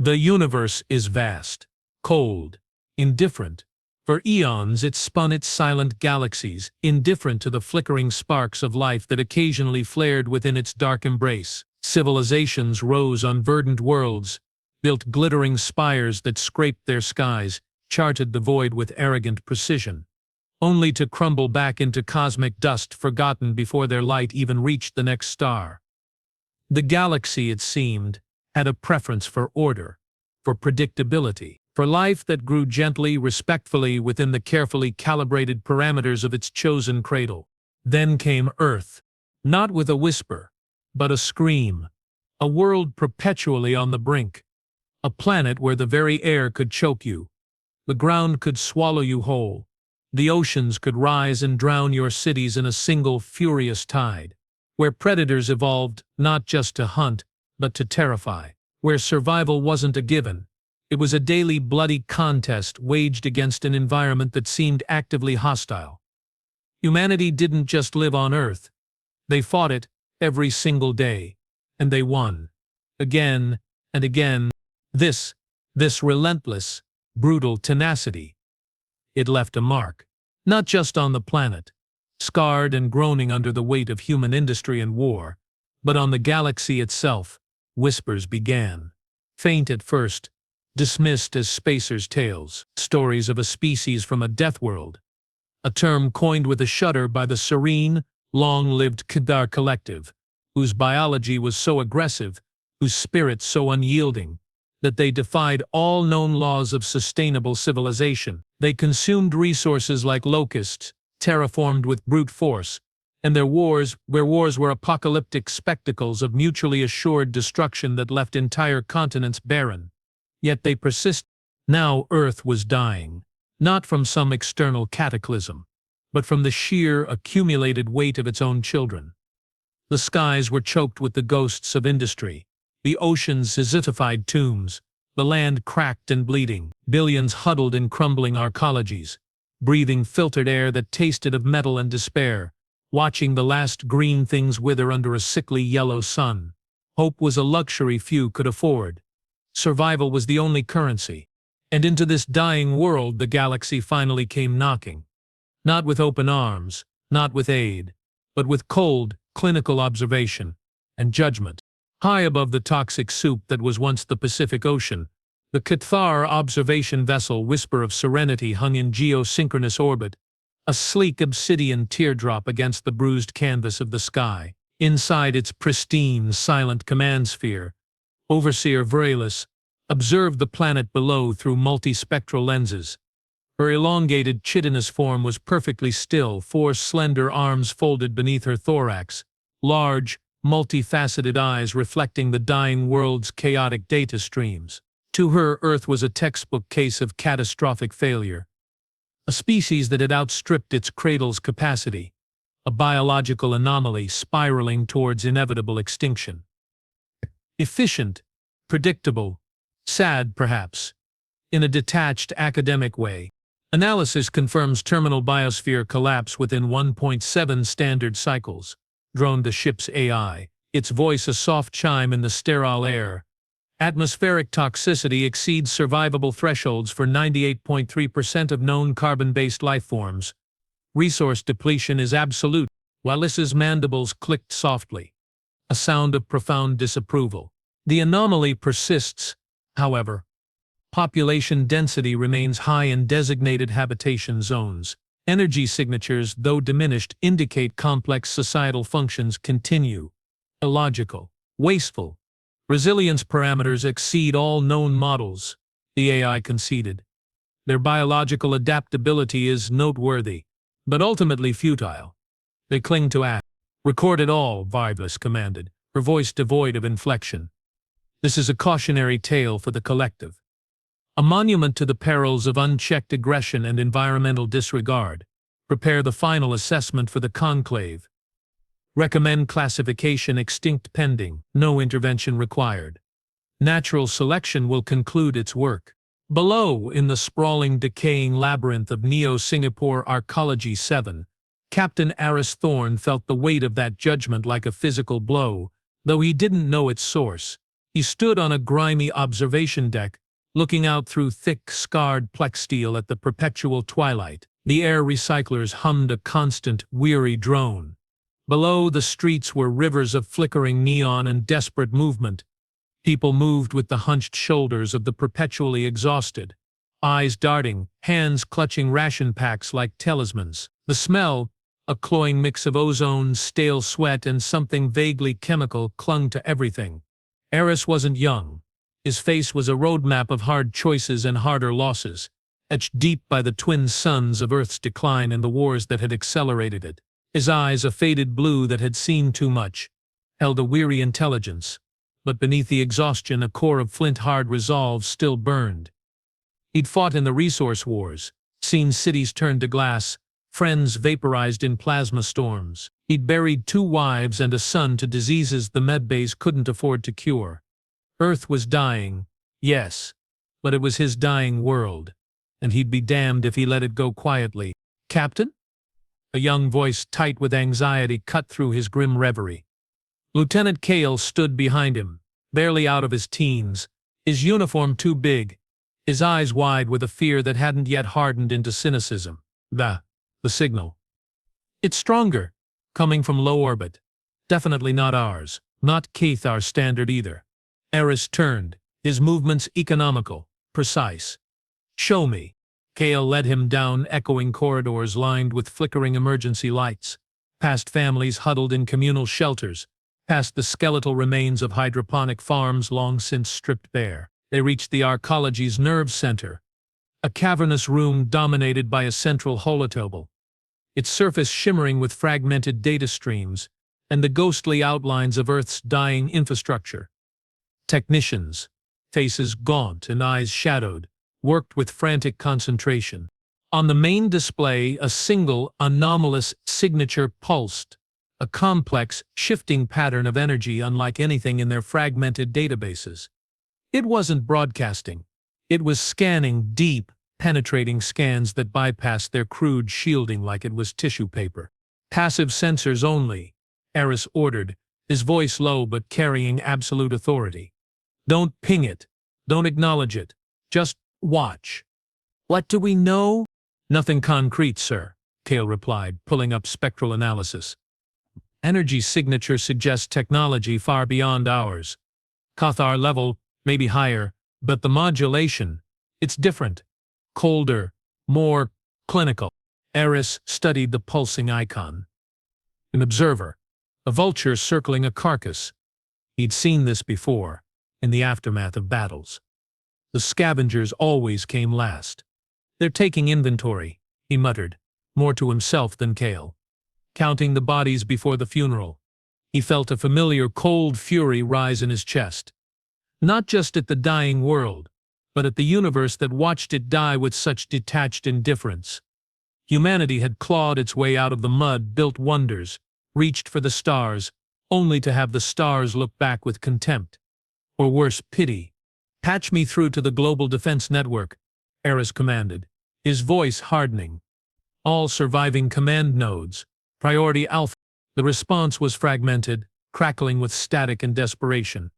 The universe is vast, cold, indifferent. For eons it spun its silent galaxies, indifferent to the flickering sparks of life that occasionally flared within its dark embrace. Civilizations rose on verdant worlds, built glittering spires that scraped their skies, charted the void with arrogant precision, only to crumble back into cosmic dust forgotten before their light even reached the next star. The galaxy, it seemed, had a preference for order, for predictability, for life that grew gently, respectfully within the carefully calibrated parameters of its chosen cradle. Then came Earth, not with a whisper, but a scream, a world perpetually on the brink, a planet where the very air could choke you, the ground could swallow you whole, the oceans could rise and drown your cities in a single furious tide, where predators evolved not just to hunt, but to terrify, where survival wasn't a given. It was a daily bloody contest waged against an environment that seemed actively hostile. Humanity didn't just live on Earth. They fought it every single day, and they won. Again and again. This relentless, brutal tenacity. It left a mark, not just on the planet, scarred and groaning under the weight of human industry and war, but on the galaxy itself. Whispers began. Faint at first, dismissed as spacers' tales, stories of a species from a Deathworld, a term coined with a shudder by the serene, long-lived Kadar collective, whose biology was so aggressive, whose spirit so unyielding, that they defied all known laws of sustainable civilization. They consumed resources like locusts, terraformed with brute force, and their wars were apocalyptic spectacles of mutually assured destruction that left entire continents barren. Yet they persist. Now Earth was dying, not from some external cataclysm, but from the sheer accumulated weight of its own children. The skies were choked with the ghosts of industry, the oceans zitified tombs, the land cracked and bleeding, billions huddled in crumbling arcologies, breathing filtered air that tasted of metal and despair, watching the last green things wither under a sickly yellow sun. Hope was a luxury few could afford. Survival was the only currency. And into this dying world the galaxy finally came knocking. Not with open arms, not with aid, but with cold, clinical observation and judgment. High above the toxic soup that was once the Pacific Ocean, the Cathar observation vessel Whisper of Serenity hung in geosynchronous orbit, a sleek obsidian teardrop against the bruised canvas of the sky. Inside its pristine, silent command sphere, Overseer Vralis observed the planet below through multispectral lenses. Her elongated, chitinous form was perfectly still, four slender arms folded beneath her thorax, large, multifaceted eyes reflecting the dying world's chaotic data streams. To her, Earth was a textbook case of catastrophic failure, a species that had outstripped its cradle's capacity, a biological anomaly spiraling towards inevitable extinction. Efficient, predictable, sad perhaps, in a detached academic way. Analysis confirms terminal biosphere collapse within 1.7 standard cycles, droned the ship's AI, its voice a soft chime in the sterile air. Atmospheric toxicity exceeds survivable thresholds for 98.3% of known carbon-based lifeforms. Resource depletion is absolute. Walis's mandibles clicked softly, a sound of profound disapproval. The anomaly persists, however. Population density remains high in designated habitation zones. Energy signatures, though diminished, indicate complex societal functions continue. Illogical, wasteful. Resilience parameters exceed all known models, the AI conceded. Their biological adaptability is noteworthy, but ultimately futile. They cling to act. Record it all, Vargas commanded, her voice devoid of inflection. This is a cautionary tale for the collective. A monument to the perils of unchecked aggression and environmental disregard. Prepare the final assessment for the conclave. Recommend classification extinct pending, no intervention required. Natural selection will conclude its work. Below, in the sprawling, decaying labyrinth of Neo-Singapore Arcology 7, Captain Aris Thorne felt the weight of that judgment like a physical blow, though he didn't know its source. He stood on a grimy observation deck, looking out through thick, scarred plexsteel at the perpetual twilight. The air recyclers hummed a constant, weary drone. Below, the streets were rivers of flickering neon and desperate movement. People moved with the hunched shoulders of the perpetually exhausted, eyes darting, hands clutching ration packs like talismans. The smell, a cloying mix of ozone, stale sweat, and something vaguely chemical, clung to everything. Aris wasn't young. His face was a roadmap of hard choices and harder losses, etched deep by the twin suns of Earth's decline and the wars that had accelerated it. His eyes, a faded blue that had seen too much, held a weary intelligence, but beneath the exhaustion a core of flint-hard resolve still burned. He'd fought in the resource wars, seen cities turned to glass, friends vaporized in plasma storms. He'd buried 2 wives and a son to diseases the medbays couldn't afford to cure. Earth was dying, yes, but it was his dying world, and he'd be damned if he let it go quietly. "Captain?" A young voice tight with anxiety cut through his grim reverie. Lieutenant Kale stood behind him, barely out of his teens, his uniform too big, his eyes wide with a fear that hadn't yet hardened into cynicism. The signal. "It's stronger, coming from low orbit. Definitely not ours, not Cathar standard either." Aris turned, his movements economical, precise. "Show me." Kale led him down echoing corridors lined with flickering emergency lights, past families huddled in communal shelters, past the skeletal remains of hydroponic farms long since stripped bare. They reached the arcology's nerve center, a cavernous room dominated by a central holotobel, its surface shimmering with fragmented data streams and the ghostly outlines of Earth's dying infrastructure. Technicians, faces gaunt and eyes shadowed, worked with frantic concentration. On the main display, a single, anomalous signature pulsed, a complex, shifting pattern of energy unlike anything in their fragmented databases. It wasn't broadcasting. It was scanning deep, penetrating scans that bypassed their crude shielding like it was tissue paper. "Passive sensors only," Aris ordered, his voice low but carrying absolute authority. "Don't ping it. Don't acknowledge it. Just watch." "What do we know?" "Nothing concrete, sir," Kale replied, pulling up spectral analysis. "Energy signature suggests technology far beyond ours. Cathar level, maybe higher, but the modulation, it's different. Colder, more clinical." Aris studied the pulsing icon. An observer, a vulture circling a carcass. He'd seen this before, in the aftermath of battles. The scavengers always came last. "They're taking inventory," he muttered, more to himself than Kale. Counting the bodies before the funeral. He felt a familiar cold fury rise in his chest. Not just at the dying world, but at the universe that watched it die with such detached indifference. Humanity had clawed its way out of the mud, built wonders, reached for the stars, only to have the stars look back with contempt. Or worse, pity. "Patch me through to the Global Defense Network," Aris commanded, his voice hardening. "All surviving command nodes. Priority Alpha." The response was fragmented, crackling with static and desperation.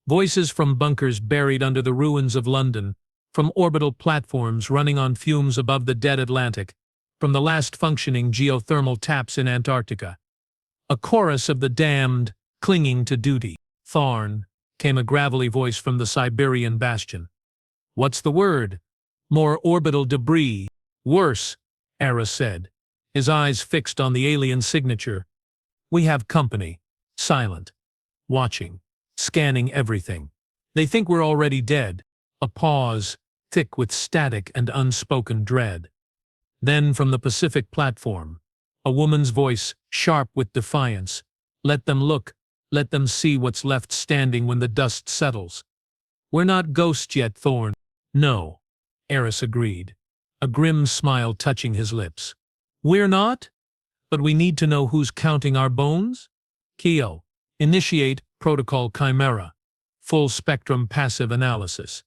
Voices from bunkers buried under the ruins of London, from orbital platforms running on fumes above the dead Atlantic, from the last functioning geothermal taps in Antarctica. A chorus of the damned, clinging to duty. "Thorne," came a gravelly voice from the Siberian bastion. "What's the word?" "More orbital debris." "Worse," Aris said, his eyes fixed on the alien signature. "We have company. Silent. Watching. Scanning everything. They think we're already dead." A pause, thick with static and unspoken dread. Then from the Pacific platform, a woman's voice, sharp with defiance. "Let them look. Let them see what's left standing when the dust settles." "We're not ghosts yet, Thorne." "No," Aris agreed, a grim smile touching his lips. "We're not? But we need to know who's counting our bones?" "Keo, initiate Protocol Chimera. Full spectrum passive analysis.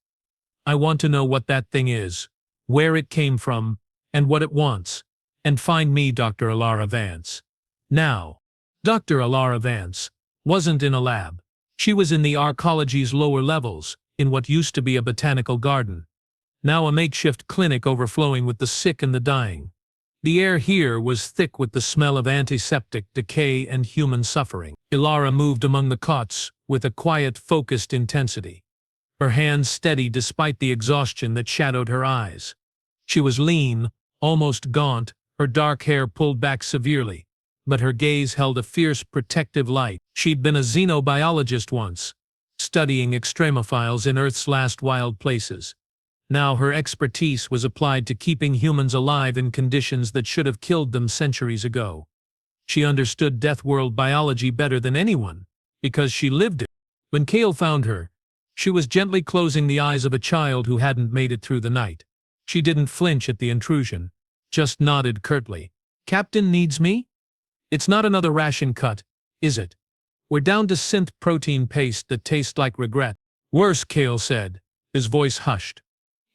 I want to know what that thing is, where it came from, and what it wants. And find me Dr. Elara Vance. Now." Dr. Elara Vance wasn't in a lab. She was in the arcology's lower levels, in what used to be a botanical garden. Now a makeshift clinic overflowing with the sick and the dying. The air here was thick with the smell of antiseptic, decay, and human suffering. Elara moved among the cots with a quiet, focused intensity, her hands steady despite the exhaustion that shadowed her eyes. She was lean, almost gaunt, her dark hair pulled back severely, but her gaze held a fierce, protective light. She'd been a xenobiologist once, studying extremophiles in Earth's last wild places. Now her expertise was applied to keeping humans alive in conditions that should have killed them centuries ago. She understood Deathworld biology better than anyone, because she lived it. When Kale found her, she was gently closing the eyes of a child who hadn't made it through the night. She didn't flinch at the intrusion, just nodded curtly. "Captain needs me? It's not another ration cut, is it? We're down to synth protein paste that tastes like regret." "Worse," Kale said, his voice hushed.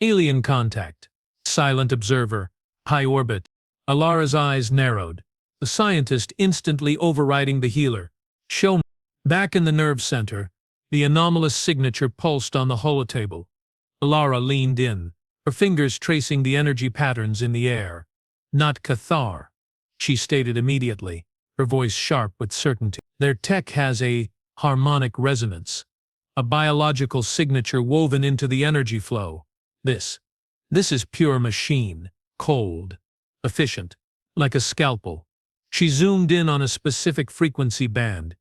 "Alien contact. Silent observer. High orbit." Alara's eyes narrowed, the scientist instantly overriding the healer. "Show me." Back in the nerve center, the anomalous signature pulsed on the holotable. Elara leaned in, her fingers tracing the energy patterns in the air. "Not Cathar," she stated immediately, her voice sharp with certainty. "Their tech has a harmonic resonance, a biological signature woven into the energy flow. This is pure machine, cold, efficient, like a scalpel." She zoomed in on a specific frequency band.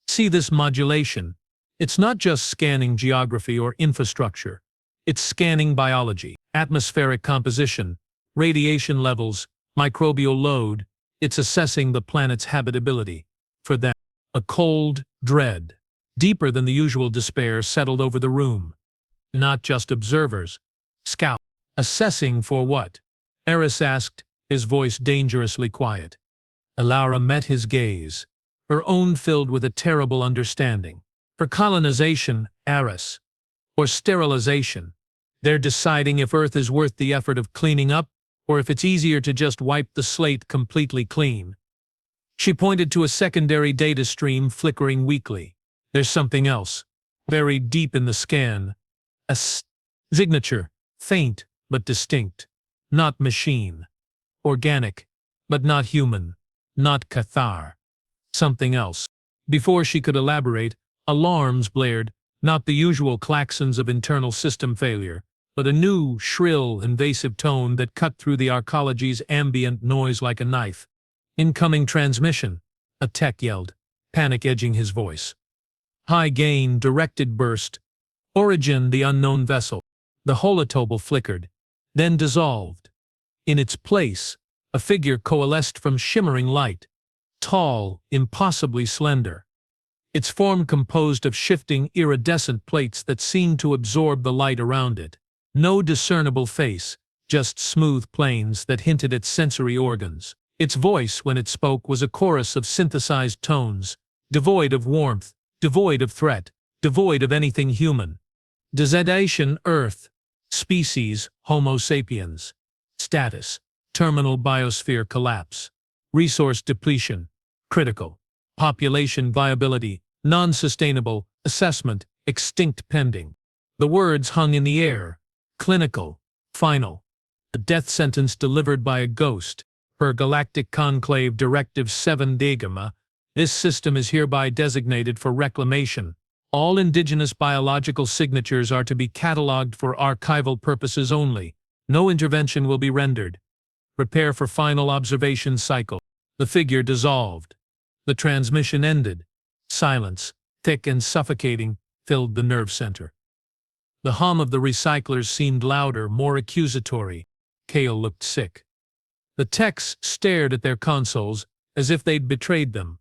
"See this modulation? It's not just scanning geography or infrastructure. It's scanning biology, atmospheric composition, radiation levels, microbial load. It's assessing the planet's habitability. For them." A cold dread, deeper than the usual despair, settled over the room. Not just observers. Scout. "Assessing for what?" Aris asked, his voice dangerously quiet. Elara met his gaze, her own filled with a terrible understanding. "For colonization, Aris. Or sterilization. They're deciding if Earth is worth the effort of cleaning up, or if it's easier to just wipe the slate completely clean." She pointed to a secondary data stream flickering weakly. "There's something else, buried deep in the scan. A signature. Faint, but distinct. Not machine. Organic, but not human. Not Cathar. Something else." Before she could elaborate, alarms blared, not the usual klaxons of internal system failure, but a new, shrill, invasive tone that cut through the arcology's ambient noise like a knife. "Incoming transmission," a tech yelled, panic edging his voice. "High gain, directed burst. Origin the unknown vessel." The holotable flickered, then dissolved. In its place, a figure coalesced from shimmering light, tall, impossibly slender. Its form composed of shifting, iridescent plates that seemed to absorb the light around it. No discernible face, just smooth planes that hinted at sensory organs. Its voice, when it spoke, was a chorus of synthesized tones, devoid of warmth, devoid of threat, devoid of anything human. "Designation Earth. Species Homo sapiens. Status terminal biosphere collapse. Resource depletion critical. Population viability non-sustainable. Assessment extinct pending." The words hung in the air. Clinical. Final. A death sentence delivered by a ghost. Per Galactic Conclave Directive 7 Dagama, this system is hereby designated for reclamation. All indigenous biological signatures are to be catalogued for archival purposes only. No intervention will be rendered. Prepare for final observation cycle. The figure dissolved. The transmission ended. Silence, thick and suffocating, filled the nerve center. The hum of the recyclers seemed louder, more accusatory. Kale looked sick. The techs stared at their consoles as if they'd betrayed them.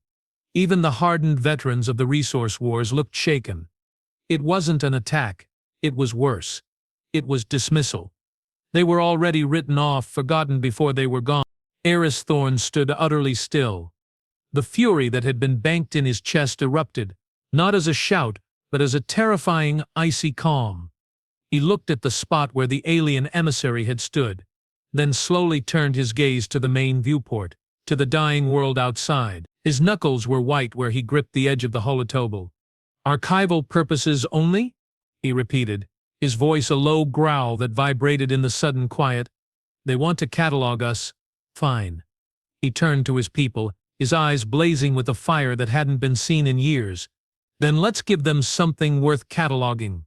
Even the hardened veterans of the resource wars looked shaken. It wasn't an attack. It was worse. It was dismissal. They were already written off, forgotten before they were gone. Aris Thorne stood utterly still. The fury that had been banked in his chest erupted, not as a shout, but as a terrifying, icy calm. He looked at the spot where the alien emissary had stood, then slowly turned his gaze to the main viewport, to the dying world outside. His knuckles were white where he gripped the edge of the holotable. Archival purposes only? He repeated, his voice a low growl that vibrated in the sudden quiet. They want to catalog us. Fine. He turned to his people, his eyes blazing with a fire that hadn't been seen in years. Then let's give them something worth cataloging.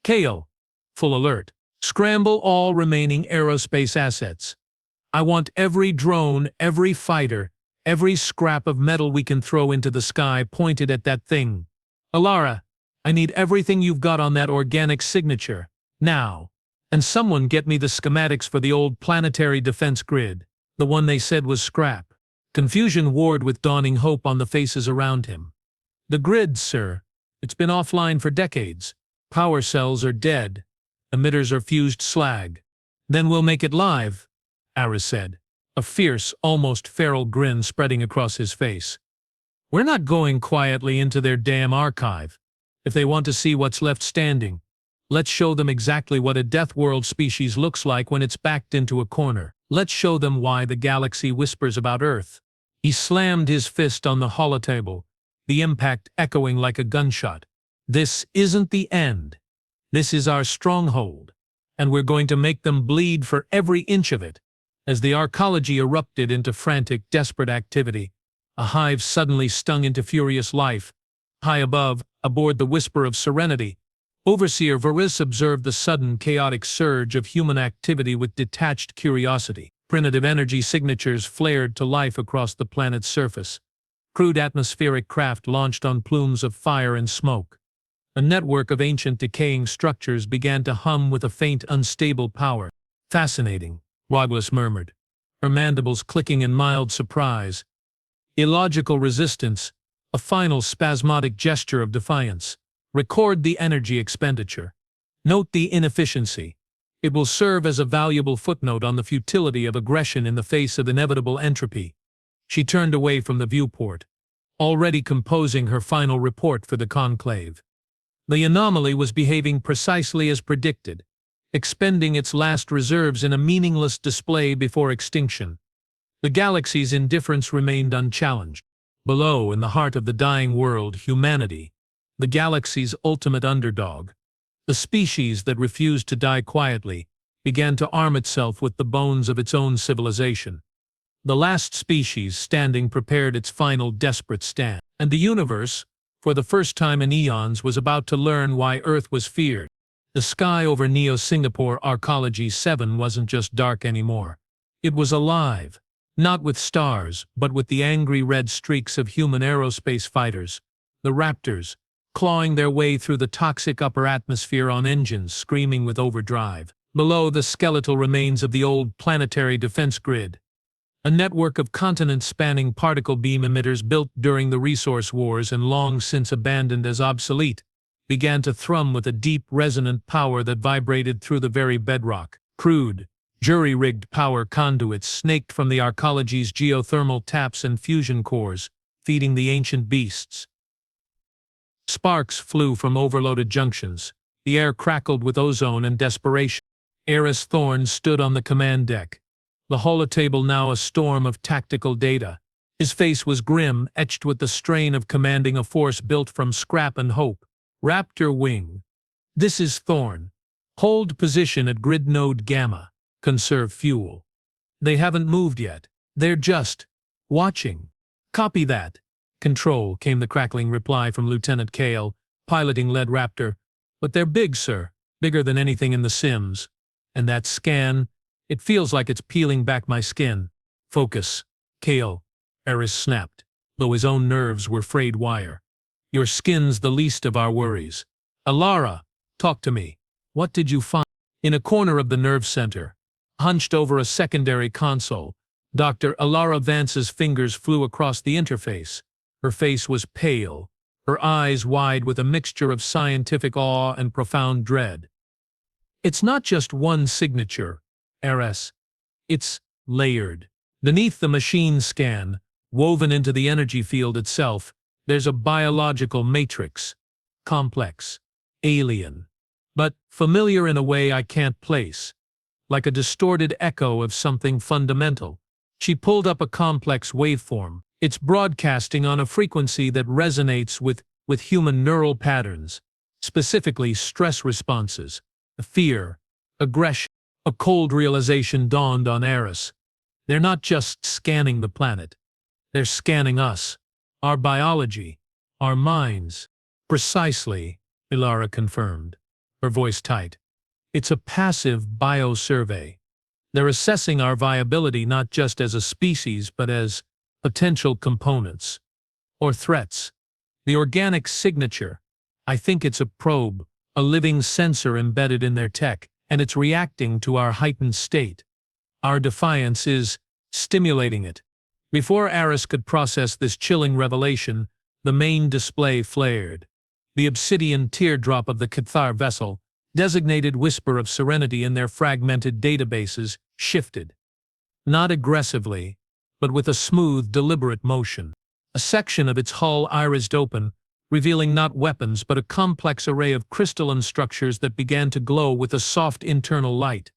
Kale. Full alert. Scramble all remaining aerospace assets. I want every drone, every fighter, every scrap of metal we can throw into the sky pointed at that thing. Elara, I need everything you've got on that organic signature. Now. And someone get me the schematics for the old planetary defense grid, the one they said was scrap. Confusion warred with dawning hope on the faces around him. The grid, sir. It's been offline for decades. Power cells are dead. Emitters are fused slag. Then we'll make it live, Aris said, a fierce, almost feral grin spreading across his face. We're not going quietly into their damn archive. If they want to see what's left standing, let's show them exactly what a Deathworld species looks like when it's backed into a corner. Let's show them why the galaxy whispers about Earth. He slammed his fist on the holotable, the impact echoing like a gunshot. This isn't the end. This is our stronghold, and we're going to make them bleed for every inch of it. As the arcology erupted into frantic, desperate activity, a hive suddenly stung into furious life. High above, aboard the Whisper of Serenity, Overseer Varys observed the sudden, chaotic surge of human activity with detached curiosity. Primitive energy signatures flared to life across the planet's surface. Crude atmospheric craft launched on plumes of fire and smoke. A network of ancient decaying structures began to hum with a faint, unstable power. Fascinating, Waglis murmured, her mandibles clicking in mild surprise. Illogical resistance, a final spasmodic gesture of defiance. Record the energy expenditure. Note the inefficiency. It will serve as a valuable footnote on the futility of aggression in the face of inevitable entropy. She turned away from the viewport, already composing her final report for the conclave. The anomaly was behaving precisely as predicted, expending its last reserves in a meaningless display before extinction. The galaxy's indifference remained unchallenged. Below, in the heart of the dying world, humanity, the galaxy's ultimate underdog, the species that refused to die quietly, began to arm itself with the bones of its own civilization. The last species standing prepared its final desperate stand. And the universe, for the first time in eons, was about to learn why Earth was feared. The sky over Neo-Singapore Arcology 7 wasn't just dark anymore. It was alive, not with stars, but with the angry red streaks of human aerospace fighters, the Raptors, clawing their way through the toxic upper atmosphere on engines screaming with overdrive. Below, the skeletal remains of the old planetary defense grid, a network of continent-spanning particle beam emitters built during the resource wars and long since abandoned as obsolete, began to thrum with a deep, resonant power that vibrated through the very bedrock. Crude, jury-rigged power conduits snaked from the arcology's geothermal taps and fusion cores, feeding the ancient beasts. Sparks flew from overloaded junctions. The air crackled with ozone and desperation. Aris Thorne stood on the command deck, the holotable now a storm of tactical data. His face was grim, etched with the strain of commanding a force built from scrap and hope. Raptor Wing. This is Thorne. Hold position at grid node Gamma. Conserve fuel. They haven't moved yet. They're just watching. Copy that. Control, came the crackling reply from Lieutenant Kale, piloting lead Raptor. But they're big, sir. Bigger than anything in the Sims. And that scan, it feels like it's peeling back my skin. Focus. Kale. Aris snapped, though his own nerves were frayed wire. Your skin's the least of our worries. Elara, talk to me. What did you find? In a corner of the nerve center, hunched over a secondary console, Dr. Elara Vance's fingers flew across the interface. Her face was pale, her eyes wide with a mixture of scientific awe and profound dread. It's not just one signature, Aris. It's layered. Beneath the machine scan, woven into the energy field itself, there's a biological matrix. Complex. Alien. But familiar in a way I can't place. Like a distorted echo of something fundamental. She pulled up a complex waveform. It's broadcasting on a frequency that resonates with with human neural patterns, specifically stress responses, fear, aggression. A cold realization dawned on Aris. They're not just scanning the planet. They're scanning us, our biology, our minds. Precisely, Elara confirmed, her voice tight. It's a passive bio-survey. They're assessing our viability not just as a species but as potential components or threats. The organic signature, I think it's a probe, a living sensor embedded in their tech, and it's reacting to our heightened state. Our defiance is stimulating it. Before Aris could process this chilling revelation, the main display flared. The obsidian teardrop of the Cathar vessel, designated Whisper of Serenity in their fragmented databases, shifted. Not aggressively, but with a smooth, deliberate motion. A section of its hull irised open, revealing not weapons but a complex array of crystalline structures that began to glow with a soft internal light.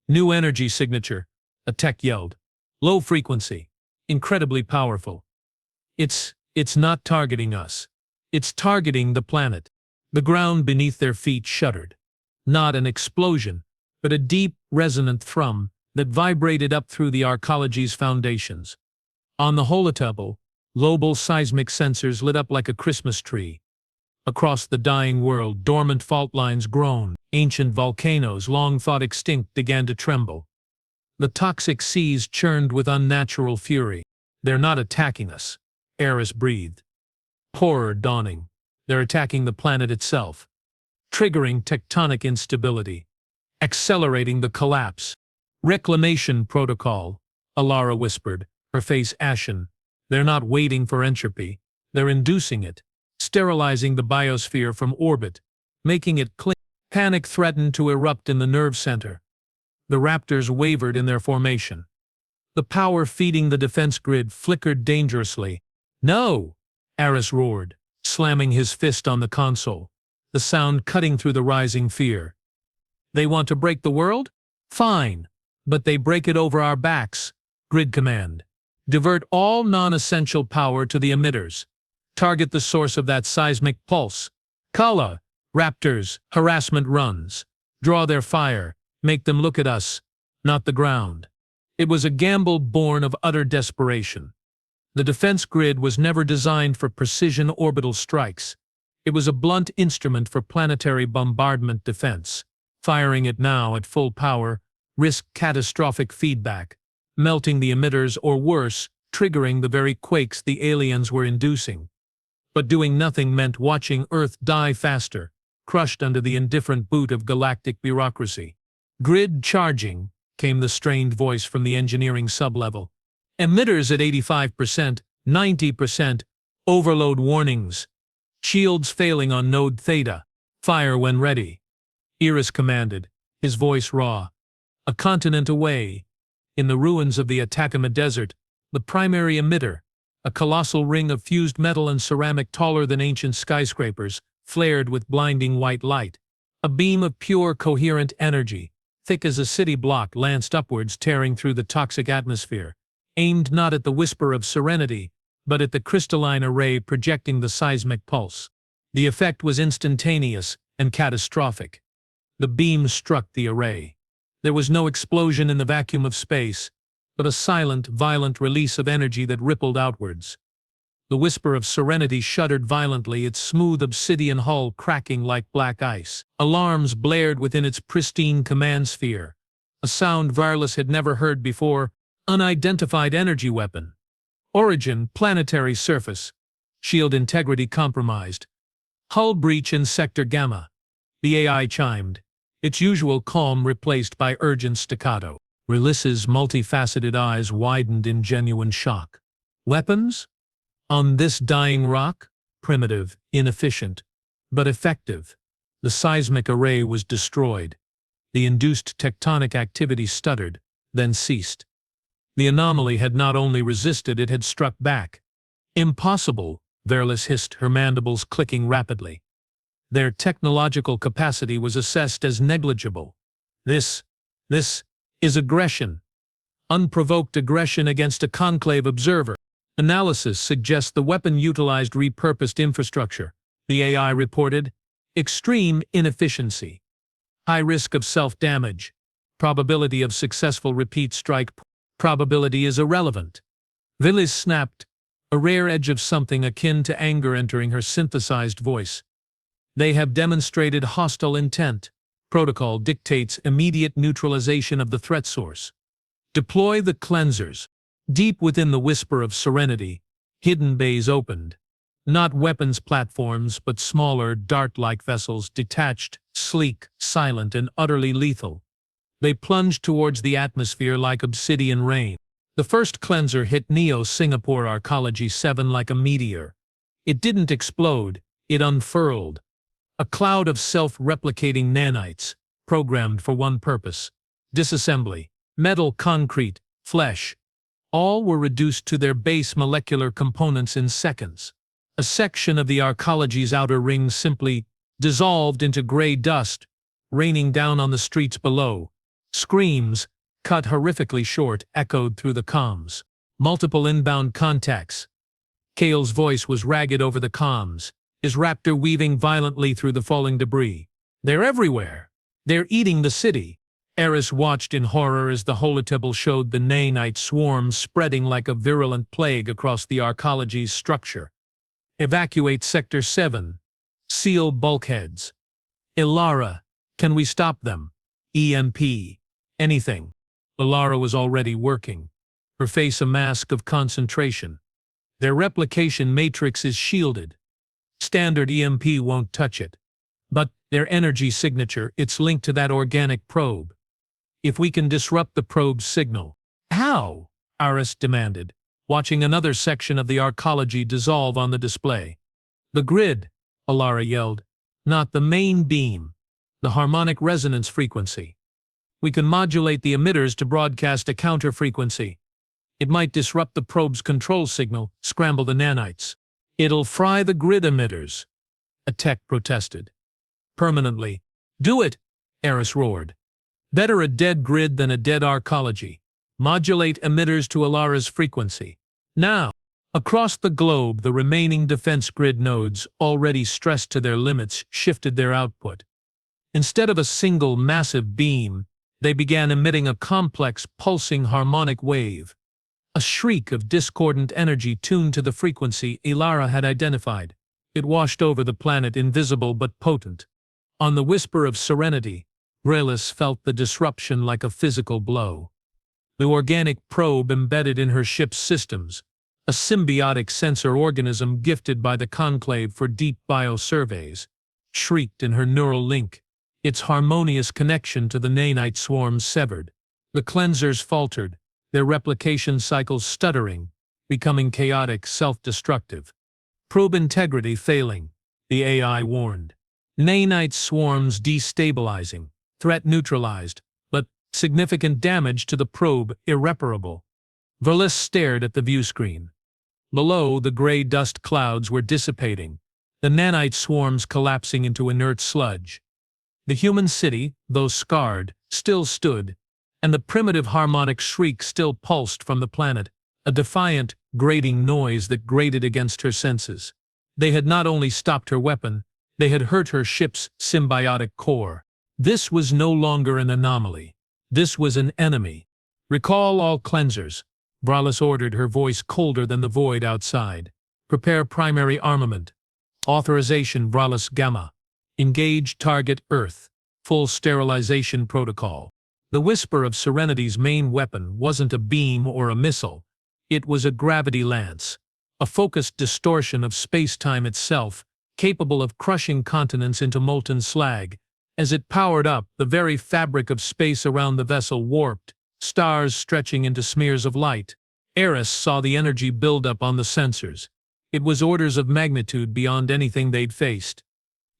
New energy signature, a tech yelled. Low frequency. Incredibly powerful. It's not targeting us. It's targeting the planet. The ground beneath their feet shuddered. Not an explosion, but a deep, resonant thrum that vibrated up through the arcology's foundations. On the holotable, global seismic sensors lit up like a Christmas tree. Across the dying world, dormant fault lines groaned. Ancient volcanoes, long thought extinct, began to tremble. The toxic seas churned with unnatural fury. They're not attacking us, Aris breathed. Horror dawning. They're attacking the planet itself, triggering tectonic instability, accelerating the collapse. Reclamation protocol, Elara whispered, her face ashen. They're not waiting for entropy. They're inducing it, sterilizing the biosphere from orbit, making it clean. Panic threatened to erupt in the nerve center. The raptors wavered in their formation. The power feeding the defense grid flickered dangerously. No! Aris roared, slamming his fist on the console, the sound cutting through the rising fear. They want to break the world? Fine. But they break it over our backs. Grid command. Divert all non-essential power to the emitters. Target the source of that seismic pulse. Kala, raptors, harassment runs. Draw their fire. Make them look at us, not the ground. It was a gamble born of utter desperation. The defense grid was never designed for precision orbital strikes. It was a blunt instrument for planetary bombardment defense. Firing it now at full power risked catastrophic feedback, melting the emitters or worse, triggering the very quakes the aliens were inducing. But doing nothing meant watching Earth die faster, crushed under the indifferent boot of galactic bureaucracy. Grid charging, came the strained voice from the engineering sublevel. Emitters at 85%, 90%, overload warnings. Shields failing on node theta. Fire when ready. Aris commanded, his voice raw. A continent away, in the ruins of the Atacama Desert, the primary emitter, a colossal ring of fused metal and ceramic taller than ancient skyscrapers, flared with blinding white light. A beam of pure, coherent energy, thick as a city block, lanced upwards, tearing through the toxic atmosphere, aimed not at the Whisper of Serenity, but at the crystalline array projecting the seismic pulse. The effect was instantaneous and catastrophic. The beam struck the array. There was no explosion in the vacuum of space, but a silent, violent release of energy that rippled outwards. The Whisper of Serenity shuddered violently, its smooth obsidian hull cracking like black ice. Alarms blared within its pristine command sphere. A sound Varlas had never heard before. Unidentified energy weapon. Origin, planetary surface. Shield integrity compromised. Hull breach in Sector Gamma. The AI chimed, its usual calm replaced by urgent staccato. Relis's multifaceted eyes widened in genuine shock. Weapons? On this dying rock? Primitive, inefficient, but effective. The seismic array was destroyed. The induced tectonic activity stuttered, then ceased. The anomaly had not only resisted, it had struck back. Impossible, Varlas hissed, her mandibles clicking rapidly. Their technological capacity was assessed as negligible. This is aggression. Unprovoked aggression against a conclave observer. Analysis suggests the weapon utilized repurposed infrastructure, the AI reported. Extreme inefficiency. High risk of self-damage. Probability of successful repeat strike. Probability is irrelevant. Villis snapped, a rare edge of something akin to anger entering her synthesized voice. They have demonstrated hostile intent. Protocol dictates immediate neutralization of the threat source. Deploy the cleansers. Deep within the whisper of serenity, hidden bays opened. Not weapons platforms, but smaller, dart-like vessels, detached, sleek, silent, and utterly lethal. They plunged towards the atmosphere like obsidian rain. The first cleanser hit Neo-Singapore Arcology 7 like a meteor. It didn't explode, it unfurled. A cloud of self-replicating nanites, programmed for one purpose: disassembly. Metal, concrete, flesh. All were reduced to their base molecular components in seconds. A section of the Arcology's outer ring simply dissolved into gray dust, raining down on the streets below. Screams, cut horrifically short, echoed through the comms. Multiple inbound contacts. Kale's voice was ragged over the comms, his raptor weaving violently through the falling debris. They're everywhere. They're eating the city. Aris watched in horror as the holotable showed the nanite swarms spreading like a virulent plague across the Arcology's structure. Evacuate Sector 7. Seal bulkheads. Elara, can we stop them? EMP. Anything. Elara was already working, her face a mask of concentration. Their replication matrix is shielded. Standard EMP won't touch it. But their energy signature, it's linked to that organic probe. If we can disrupt the probe's signal. How? Aris demanded, watching another section of the Arcology dissolve on the display. The grid, Elara yelled. Not the main beam. The harmonic resonance frequency. We can modulate the emitters to broadcast a counter frequency. It might disrupt the probe's control signal, scramble the nanites. It'll fry the grid emitters. A tech protested. Permanently. Do it, Aris roared. Better a dead grid than a dead Arcology. Modulate emitters to Elara's frequency. Now. Across the globe, the remaining defense grid nodes, already stressed to their limits, shifted their output. Instead of a single massive beam, they began emitting a complex, pulsing harmonic wave. A shriek of discordant energy tuned to the frequency Elara had identified. It washed over the planet, invisible but potent. On the whisper of serenity, Grelis felt the disruption like a physical blow. The organic probe embedded in her ship's systems, a symbiotic sensor organism gifted by the Conclave for deep biosurveys, shrieked in her neural link, its harmonious connection to the nanite swarms severed. The cleansers faltered, their replication cycles stuttering, becoming chaotic, self-destructive. Probe integrity failing, the AI warned. Nanite swarms destabilizing, threat neutralized, but significant damage to the probe irreparable. Verlis stared at the viewscreen. Below, the gray dust clouds were dissipating, the nanite swarms collapsing into inert sludge. The human city, though scarred, still stood, and the primitive harmonic shriek still pulsed from the planet, a defiant, grating noise that grated against her senses. They had not only stopped her weapon, they had hurt her ship's symbiotic core. This was no longer an anomaly. This was an enemy. Recall all cleansers, Vralis ordered, her voice colder than the void outside. Prepare primary armament. Authorization Vralis Gamma. Engage target Earth. Full sterilization protocol. The whisper of Serenity's main weapon wasn't a beam or a missile. It was a gravity lance. A focused distortion of space-time itself, capable of crushing continents into molten slag. As it powered up, the very fabric of space around the vessel warped, stars stretching into smears of light. Aris saw the energy build up on the sensors. It was orders of magnitude beyond anything they'd faced.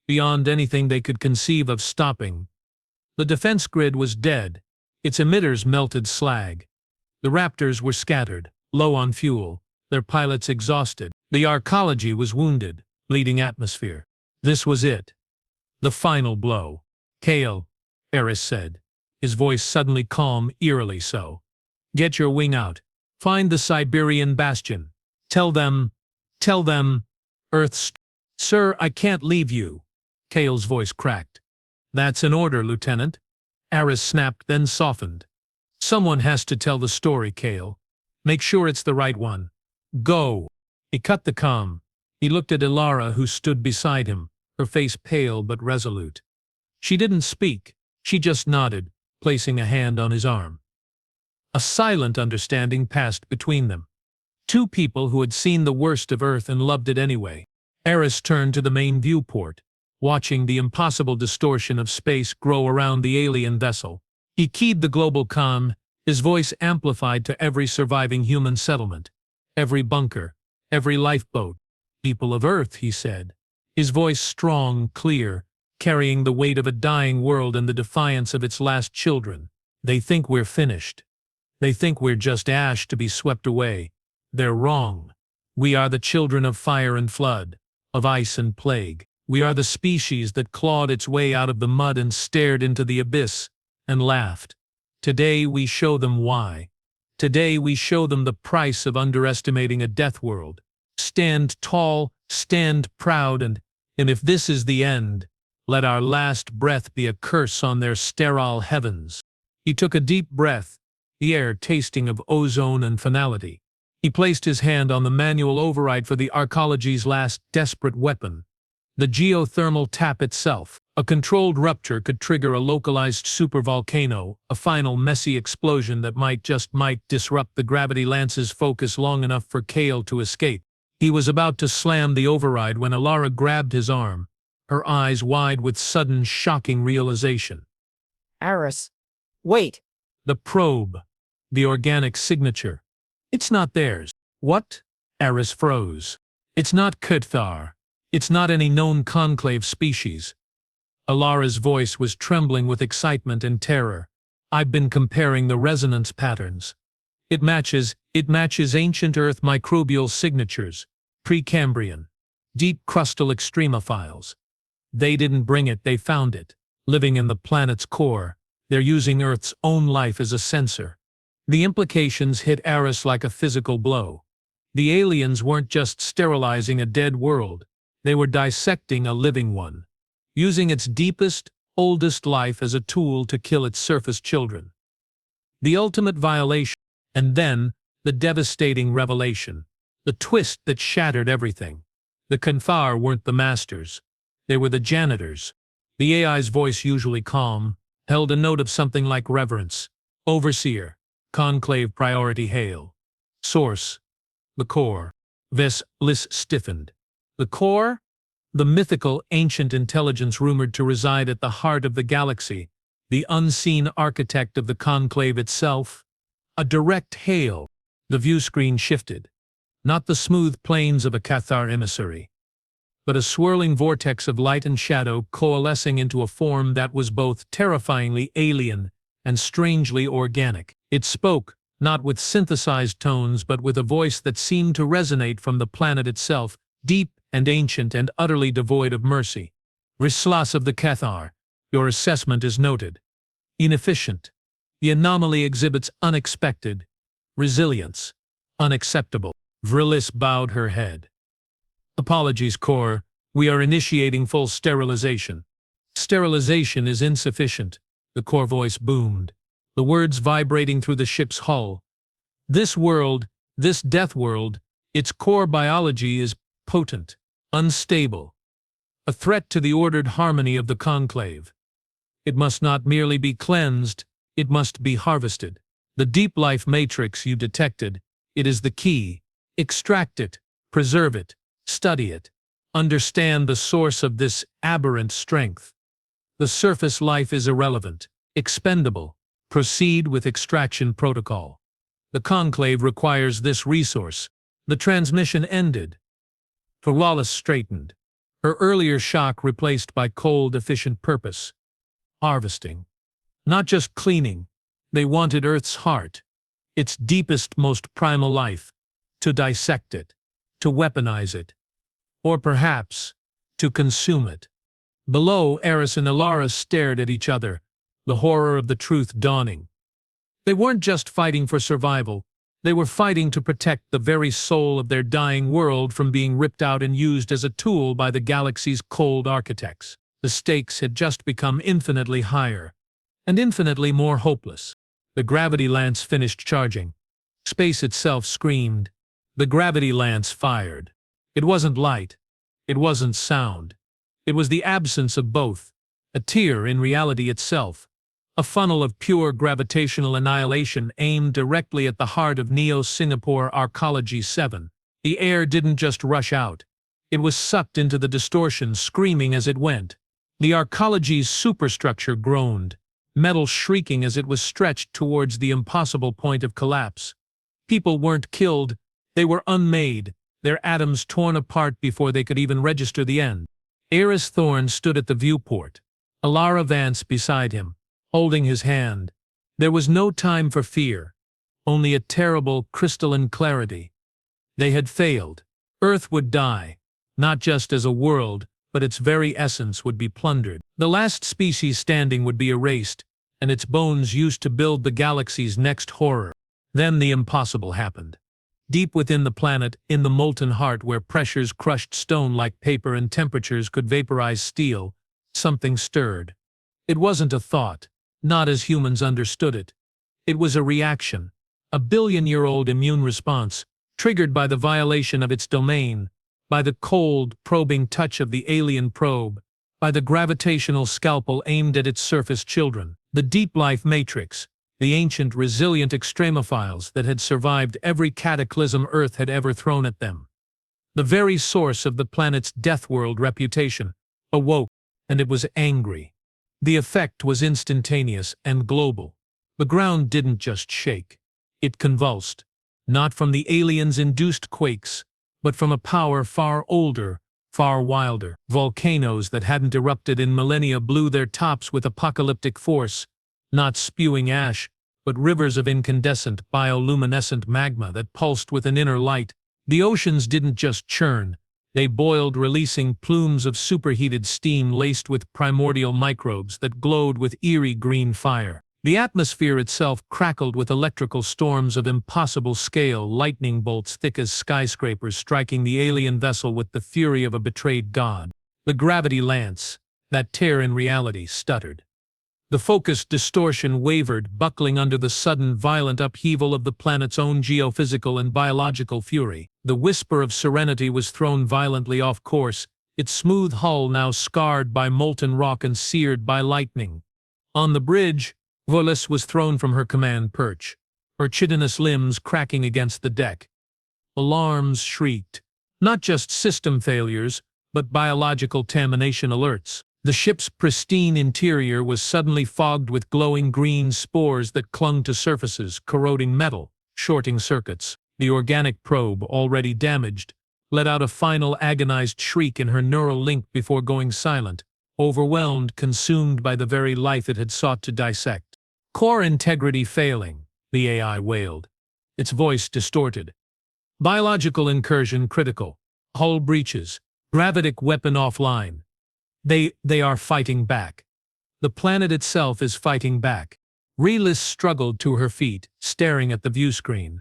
Beyond anything they could conceive of stopping. The defense grid was dead, its emitters melted slag. The Raptors were scattered, low on fuel, their pilots exhausted. The Arcology was wounded, bleeding atmosphere. This was it. The final blow. Kale, Aris said, his voice suddenly calm, eerily so. Get your wing out. Find the Siberian bastion. Tell them, Earth's "Sir, I can't leave you." Cale's voice cracked. "That's an order, Lieutenant." Aris snapped, then softened. "Someone has to tell the story, Cale. Make sure it's the right one. Go." He cut the comm. He looked at Elara, who stood beside him, her face pale but resolute. She didn't speak. She just nodded, placing a hand on his arm. A silent understanding passed between them. Two people who had seen the worst of Earth and loved it anyway. Aris turned to the main viewport, watching the impossible distortion of space grow around the alien vessel. He keyed the global comm, his voice amplified to every surviving human settlement, every bunker, every lifeboat. "People of Earth," he said, his voice strong, clear, carrying the weight of a dying world and the defiance of its last children. "They think we're finished. They think we're just ash to be swept away. They're wrong. We are the children of fire and flood, of ice and plague. We are the species that clawed its way out of the mud and stared into the abyss and laughed. Today we show them why. Today we show them the price of underestimating a Deathworld. Stand tall, stand proud, and if this is the end, let our last breath be a curse on their sterile heavens." He took a deep breath, the air tasting of ozone and finality. He placed his hand on the manual override for the arcology's last desperate weapon, the geothermal tap itself. A controlled rupture could trigger a localized supervolcano, a final messy explosion that might disrupt the gravity lance's focus long enough for Cale to escape. He was about to slam the override when Elara grabbed his arm, her eyes wide with sudden, shocking realization. "Aris, wait." The probe, the organic signature. It's not theirs. What? Aris froze. It's not Kthar. It's not any known conclave species. Elara's voice was trembling with excitement and terror. "I've been comparing the resonance patterns. It matches ancient Earth microbial signatures, Precambrian, deep crustal extremophiles. They didn't bring it, they found it, living in the planet's core. They're using Earth's own life as a sensor." The implications hit Aris like a physical blow. The aliens weren't just sterilizing a dead world, they were dissecting a living one, using its deepest, oldest life as a tool to kill its surface children. The ultimate violation, and then the devastating revelation, the twist that shattered everything. The Kthar weren't the masters, they were the janitors. The AI's voice, usually calm, held a note of something like reverence. "Overseer, conclave priority hail. Source, the core." Lis stiffened. The core? The mythical, ancient intelligence rumored to reside at the heart of the galaxy, the unseen architect of the conclave itself. A direct hail. The view screen shifted. Not the smooth plains of a Kthar emissary, but a swirling vortex of light and shadow coalescing into a form that was both terrifyingly alien and strangely organic. It spoke, not with synthesized tones but with a voice that seemed to resonate from the planet itself, deep and ancient and utterly devoid of mercy. "Rislas of the Kthar, your assessment is noted. Inefficient. The anomaly exhibits unexpected resilience. Unacceptable." Vrilis bowed her head. "Apologies, Core. We are initiating full sterilization." "Sterilization is insufficient," the Core voice boomed, the words vibrating through the ship's hull. "This world, this Deathworld, its core biology is potent, unstable, a threat to the ordered harmony of the conclave. It must not merely be cleansed, it must be harvested. The deep life matrix you detected, it is the key. Extract it, preserve it, study it. Understand the source of this aberrant strength. The surface life is irrelevant, expendable. Proceed with extraction protocol. The conclave requires this resource." The transmission ended. Falalis straightened, her earlier shock replaced by cold, efficient purpose. Harvesting. Not just cleaning. They wanted Earth's heart, its deepest, most primal life, to dissect it, to weaponize it, or perhaps, to consume it. Below, Aris and Elara stared at each other, the horror of the truth dawning. They weren't just fighting for survival, They were fighting to protect the very soul of their dying world from being ripped out and used as a tool by the galaxy's cold architects. The stakes had just become infinitely higher, and infinitely more hopeless. The gravity lance finished charging. Space itself screamed. The gravity lance fired. It wasn't light. It wasn't sound. It was the absence of both, a tear in reality itself, a funnel of pure gravitational annihilation aimed directly at the heart of Neo-Singapore Arcology 7. The air didn't just rush out. It was sucked into the distortion, screaming as it went. The Arcology's superstructure groaned, metal shrieking as it was stretched towards the impossible point of collapse. People weren't killed, they were unmade, their atoms torn apart before they could even register the end. Aris Thorne stood at the viewport, Elara Vance beside him, holding his hand. There was no time for fear, only a terrible crystalline clarity. They had failed. Earth would die, not just as a world, but its very essence would be plundered. The last species standing would be erased, and its bones used to build the galaxy's next horror. Then the impossible happened. Deep within the planet, in the molten heart where pressures crushed stone like paper and temperatures could vaporize steel, something stirred. It wasn't a thought, not as humans understood it. It was a reaction, a billion-year-old immune response, triggered by the violation of its domain, by the cold, probing touch of the alien probe, by the gravitational scalpel aimed at its surface children. The deep life matrix, the ancient resilient extremophiles that had survived every cataclysm Earth had ever thrown at them. The very source of the planet's Deathworld reputation awoke, and it was angry. The effect was instantaneous and global. The ground didn't just shake. It convulsed, not from the aliens-induced quakes, but from a power far older, far wilder. Volcanoes that hadn't erupted in millennia blew their tops with apocalyptic force, not spewing ash, but rivers of incandescent, bio-luminescent magma that pulsed with an inner light. The oceans didn't just churn, they boiled, releasing plumes of superheated steam laced with primordial microbes that glowed with eerie green fire. The atmosphere itself crackled with electrical storms of impossible scale, lightning bolts thick as skyscrapers striking the alien vessel with the fury of a betrayed god. The gravity lance, that tear in reality, stuttered. The focused distortion wavered, buckling under the sudden violent upheaval of the planet's own geophysical and biological fury. The whisper of serenity was thrown violently off course, its smooth hull now scarred by molten rock and seared by lightning. On the bridge, Volis was thrown from her command perch, her chitinous limbs cracking against the deck. Alarms shrieked, not just system failures, but biological contamination alerts. The ship's pristine interior was suddenly fogged with glowing green spores that clung to surfaces, corroding metal, shorting circuits. The organic probe, already damaged, let out a final agonized shriek in her neural link before going silent, overwhelmed, consumed by the very life it had sought to dissect. Core integrity failing, the AI wailed, its voice distorted. Biological incursion critical, hull breaches, gravitic weapon offline. They are fighting back. The planet itself is fighting back. Relis struggled to her feet, staring at the viewscreen.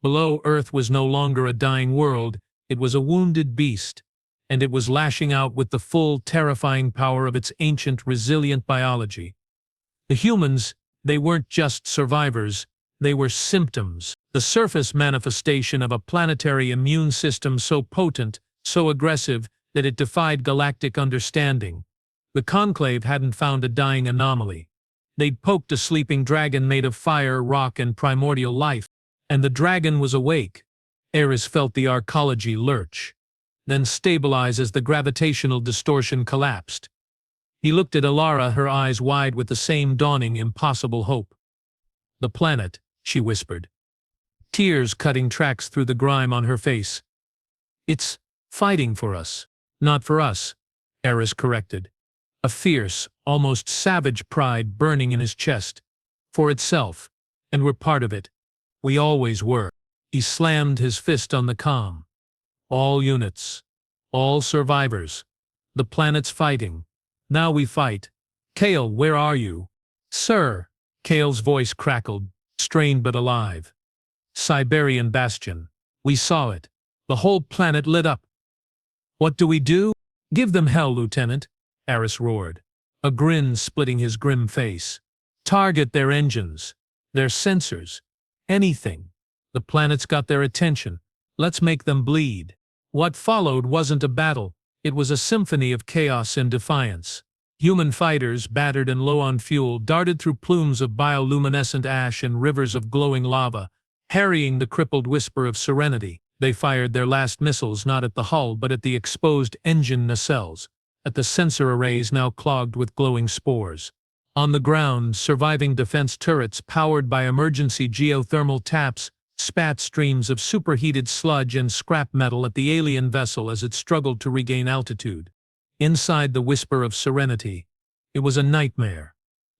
Below, Earth was no longer a dying world, it was a wounded beast, and it was lashing out with the full, terrifying power of its ancient, resilient biology. The humans, they weren't just survivors, they were symptoms, the surface manifestation of a planetary immune system so potent, so aggressive, that it defied galactic understanding. The Conclave hadn't found a dying anomaly. They'd poked a sleeping dragon made of fire, rock, and primordial life, and the dragon was awake. Aris felt the arcology lurch, then stabilize as the gravitational distortion collapsed. He looked at Elara, her eyes wide with the same dawning, impossible hope. "The planet," she whispered, tears cutting tracks through the grime on her face. "It's fighting for us." "Not for us," Aris corrected, a fierce, almost savage pride burning in his chest. "For itself, and we're part of it. We always were." He slammed his fist on the comm. "All units, all survivors. The planet's fighting. Now we fight. Kale, where are you?" "Sir," Kale's voice crackled, strained but alive. Siberian bastion. We saw it. The whole planet lit up. What do we do? Give them hell, Lieutenant, Aris roared, a grin splitting his grim face. Target their engines, their sensors, anything. The planet's got their attention. Let's make them bleed. What followed wasn't a battle. It was a symphony of chaos and defiance. Human fighters, battered and low on fuel, darted through plumes of bio-luminescent ash and rivers of glowing lava, harrying the crippled whisper of Serenity. They fired their last missiles not at the hull but at the exposed engine nacelles, at the sensor arrays now clogged with glowing spores. On the ground, surviving defense turrets powered by emergency geothermal taps spat streams of superheated sludge and scrap metal at the alien vessel as it struggled to regain altitude. Inside the whisper of Serenity, it was a nightmare.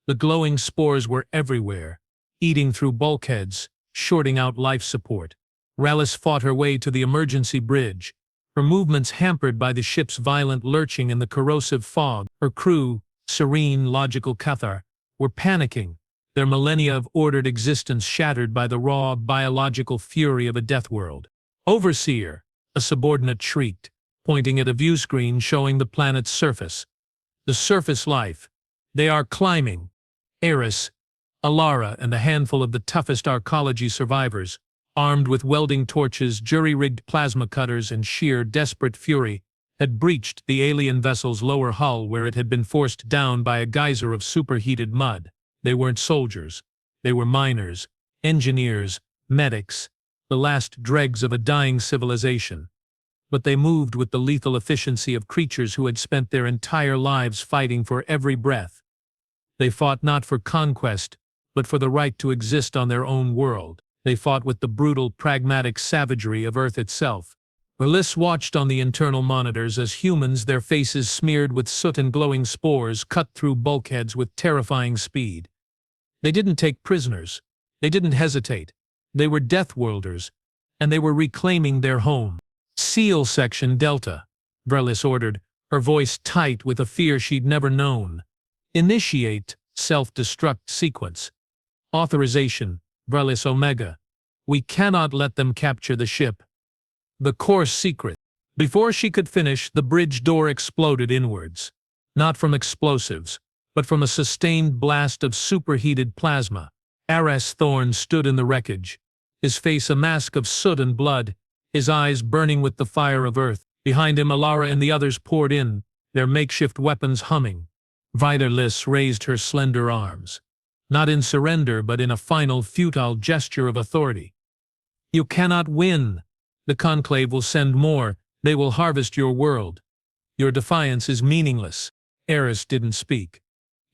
The glowing spores were everywhere, eating through bulkheads, shorting out life support. Rallis fought her way to the emergency bridge, her movements hampered by the ship's violent lurching in the corrosive fog. Her crew, serene, logical Cathar, were panicking, their millennia of ordered existence shattered by the raw, biological fury of a Deathworld. Overseer, a subordinate shrieked, pointing at a view screen showing the planet's surface. The surface life. They are climbing. Aris, Elara, and a handful of the toughest arcology survivors, armed with welding torches, jury-rigged plasma cutters, and sheer, desperate fury, had breached the alien vessel's lower hull where it had been forced down by a geyser of superheated mud. They weren't soldiers. They were miners, engineers, medics, the last dregs of a dying civilization. But they moved with the lethal efficiency of creatures who had spent their entire lives fighting for every breath. They fought not for conquest, but for the right to exist on their own world. They fought with the brutal, pragmatic savagery of Earth itself. Rallis watched on the internal monitors as humans, their faces smeared with soot and glowing spores, cut through bulkheads with terrifying speed. They didn't take prisoners. They didn't hesitate. They were Deathworlders, and they were reclaiming their home. "Seal Section Delta," Rallis ordered, her voice tight with a fear she'd never known. "Initiate self-destruct sequence. Authorization, Rallis Omega. We cannot let them capture the ship." The course secret. Before she could finish, the bridge door exploded inwards. Not from explosives, but from a sustained blast of superheated plasma. Aris Thorne stood in the wreckage, his face a mask of soot and blood, his eyes burning with the fire of Earth. Behind him, Elara and the others poured in, their makeshift weapons humming. Rallis raised her slender arms, not in surrender but in a final, futile gesture of authority. "You cannot win. The Conclave will send more. They will harvest your world. Your defiance is meaningless." Aris didn't speak.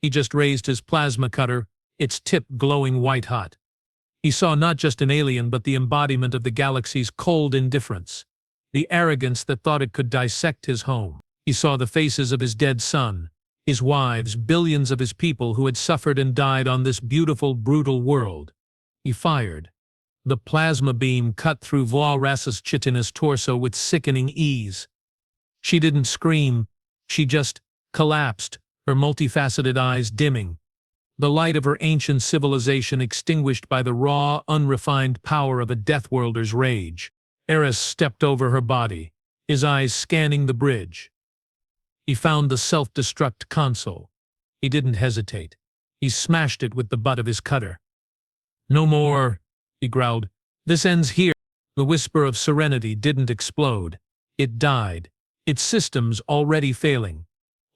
He just raised his plasma cutter, its tip glowing white-hot. He saw not just an alien but the embodiment of the galaxy's cold indifference, the arrogance that thought it could dissect his home. He saw the faces of his dead son, his wives, billions of his people who had suffered and died on this beautiful, brutal world. He fired. The plasma beam cut through Rallis chitinous torso with sickening ease. She didn't scream. She just collapsed, her multifaceted eyes dimming. The light of her ancient civilization extinguished by the raw, unrefined power of a Deathworlder's rage. Aris stepped over her body, his eyes scanning the bridge. He found the self-destruct console. He didn't hesitate. He smashed it with the butt of his cutter. "No more," he growled. "This ends here." The whisper of Serenity didn't explode. It died, its systems already failing,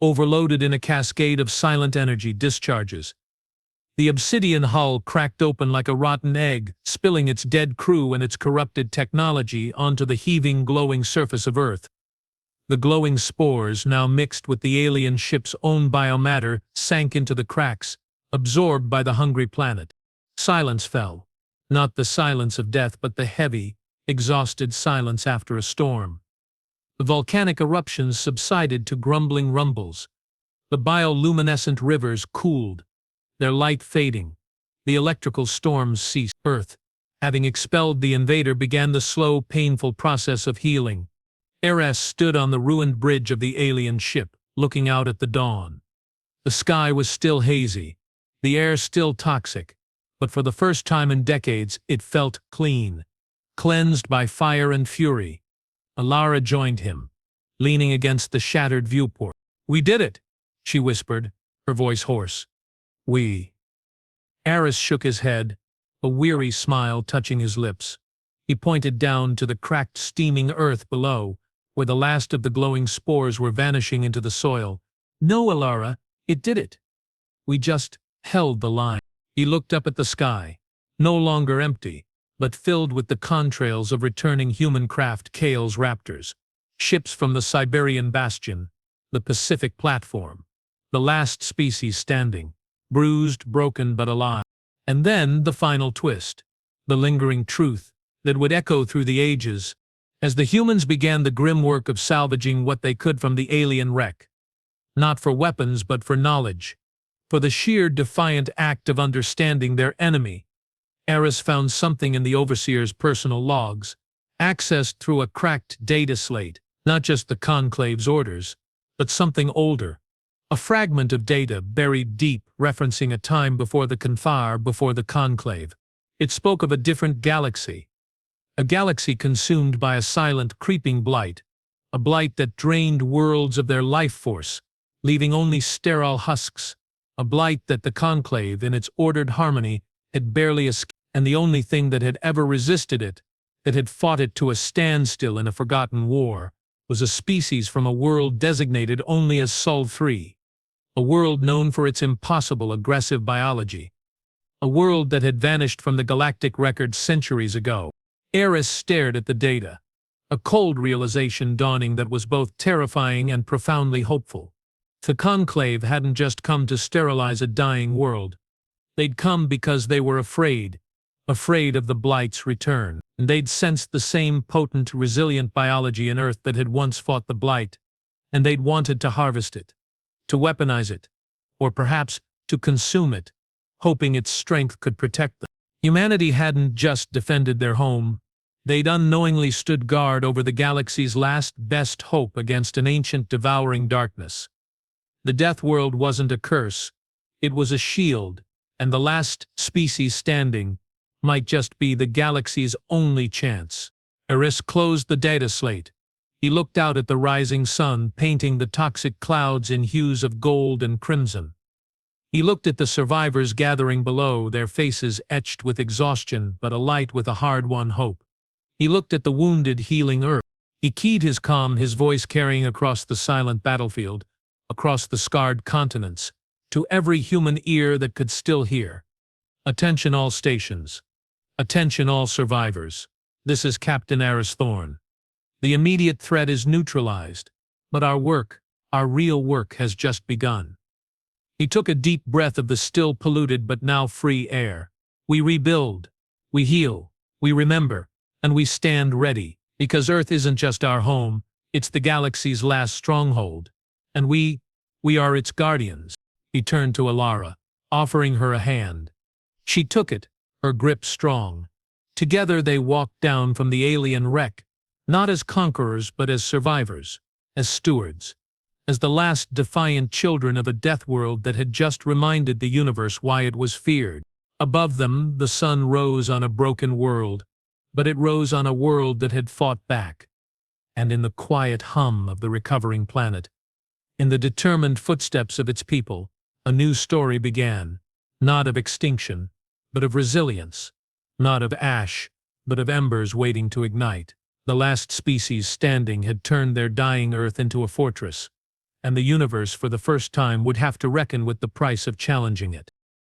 overloaded in a cascade of silent energy discharges. The obsidian hull cracked open like a rotten egg, spilling its dead crew and its corrupted technology onto the heaving, glowing surface of Earth. The glowing spores, now mixed with the alien ship's own biomatter, sank into the cracks, absorbed by the hungry planet. Silence fell. Not the silence of death, but the heavy, exhausted silence after a storm. The volcanic eruptions subsided to grumbling rumbles. The bio-luminescent rivers cooled, their light fading. The electrical storms ceased. Earth, having expelled the invader, began the slow, painful process of healing. Aris stood on the ruined bridge of the alien ship, looking out at the dawn. The sky was still hazy, the air still toxic, but for the first time in decades it felt clean, cleansed by fire and fury. Elara joined him, leaning against the shattered viewport. "We did it," she whispered, her voice hoarse. "We." Aris shook his head, a weary smile touching his lips. He pointed down to the cracked, steaming earth below, where the last of the glowing spores were vanishing into the soil. "No, Elara, it did it. We just held the line." He looked up at the sky, no longer empty, but filled with the contrails of returning human craft, Kale's Raptors, ships from the Siberian Bastion, the Pacific platform, the last species standing, bruised, broken, but alive. And then the final twist, the lingering truth that would echo through the ages, as the humans began the grim work of salvaging what they could from the alien wreck. Not for weapons, but for knowledge, for the sheer defiant act of understanding their enemy. Aris found something in the Overseer's personal logs, accessed through a cracked data slate, not just the Conclave's orders, but something older. A fragment of data buried deep, referencing a time before the Confar, before the Conclave. It spoke of a different galaxy. A galaxy consumed by a silent, creeping blight. A blight that drained worlds of their life force, leaving only sterile husks. A blight that the Conclave, in its ordered harmony, had barely escaped, and the only thing that had ever resisted it, that had fought it to a standstill in a forgotten war, was a species from a world designated only as Sol 3. A world known for its impossible aggressive biology. A world that had vanished from the galactic record centuries ago. Aris stared at the data, a cold realization dawning that was both terrifying and profoundly hopeful. The Conclave hadn't just come to sterilize a dying world. They'd come because they were afraid of the Blight's return. And they'd sensed the same potent, resilient biology in Earth that had once fought the Blight, and they'd wanted to harvest it, to weaponize it, or perhaps to consume it, hoping its strength could protect them. Humanity hadn't just defended their home, they'd unknowingly stood guard over the galaxy's last best hope against an ancient devouring darkness. The Deathworld wasn't a curse, it was a shield, and the last species standing might just be the galaxy's only chance. Aris closed the data slate. He looked out at the rising sun, painting the toxic clouds in hues of gold and crimson. He looked at the survivors gathering below, their faces etched with exhaustion but alight with a hard-won hope. He looked at the wounded, healing Earth. He keyed his calm, his voice carrying across the silent battlefield, across the scarred continents, to every human ear that could still hear. "Attention all stations. Attention all survivors. This is Captain Aris Thorne. The immediate threat is neutralized, but our work, our real work, has just begun." He took a deep breath of the still polluted but now free air. "We rebuild, we heal, we remember, and we stand ready, because Earth isn't just our home, it's the galaxy's last stronghold, and we are its guardians." He turned to Elara, offering her a hand. She took it, her grip strong. Together they walked down from the alien wreck, not as conquerors but as survivors, as stewards, as the last defiant children of a death world that had just reminded the universe why it was feared. Above them, the sun rose on a broken world, but it rose on a world that had fought back. And in the quiet hum of the recovering planet, in the determined footsteps of its people, a new story began, not of extinction, but of resilience, not of ash, but of embers waiting to ignite. The last species standing had turned their dying Earth into a fortress, and the universe for the first time would have to reckon with the price of challenging it.